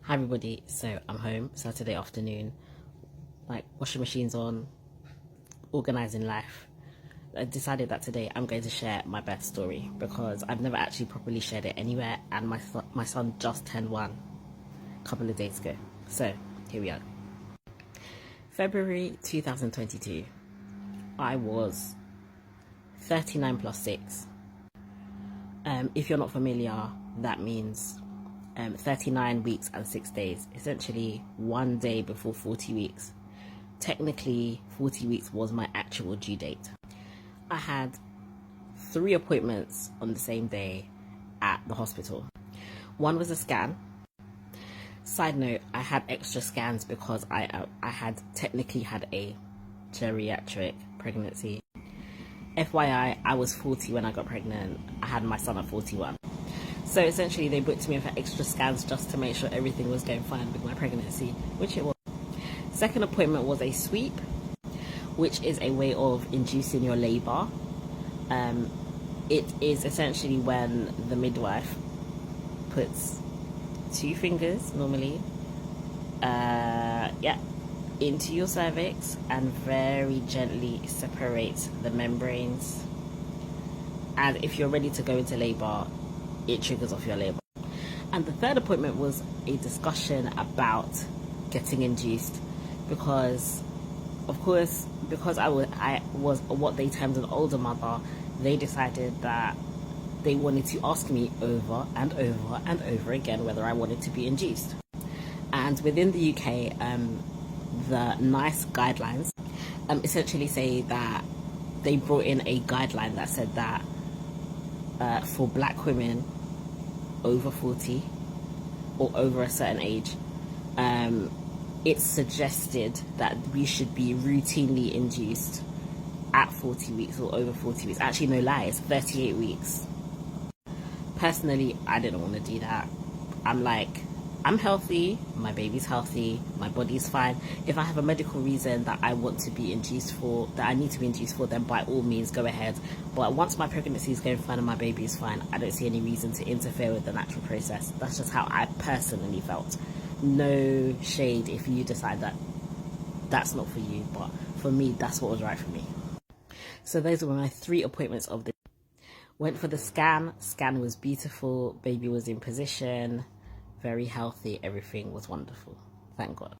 Hi everybody, so I'm home Saturday afternoon, like washing machine's on, organising life. I decided that today I'm going to share my birth story because I've never actually properly shared it anywhere, and my son just turned 1 a couple of days ago. So here we are. February 2022. I was 39 plus 6. If you're not familiar, that means 39 weeks and 6 days, essentially 1 day before 40 weeks. Technically, 40 weeks was my actual due date. I had 3 appointments on the same day at the hospital. One was a scan. Side note, I had extra scans because I had technically had a geriatric pregnancy. FYI, I was 40 when I got pregnant. I had my son at 41. So essentially they booked me in for extra scans just to make sure everything was going fine with my pregnancy, which it was. Second appointment was a sweep, which is a way of inducing your labour. It is essentially when the midwife puts 2 fingers, normally, into your cervix and very gently separates the membranes. And if you're ready to go into labour, it triggers off your labour. And the third appointment was a discussion about getting induced, because of course, because I was what they termed an older mother, they decided that they wanted to ask me over and over and over again whether I wanted to be induced. And within the UK, the NICE guidelines essentially say that they brought in a guideline that said that for black women over 40 or over a certain age, it's suggested that we should be routinely induced at 40 weeks or over 40 weeks. Actually, no lie, it's 38 weeks. Personally, I didn't want to do that. I'm healthy, my baby's healthy, my body's fine. If I have a medical reason that I want to be induced for, that I need to be induced for, then by all means go ahead. But once my pregnancy is going fine and my baby is fine, I don't see any reason to interfere with the natural process. That's just how I personally felt. No shade if you decide that that's not for you, but for me, that's what was right for me. So those were my 3 appointments of the day. Went for the scan. Scan was beautiful, baby was in position, very healthy, everything was wonderful, thank God.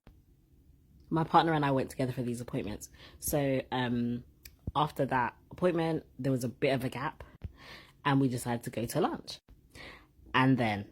My partner and I went together for these appointments. So after that appointment, there was a bit of a gap and we decided to go to lunch. And then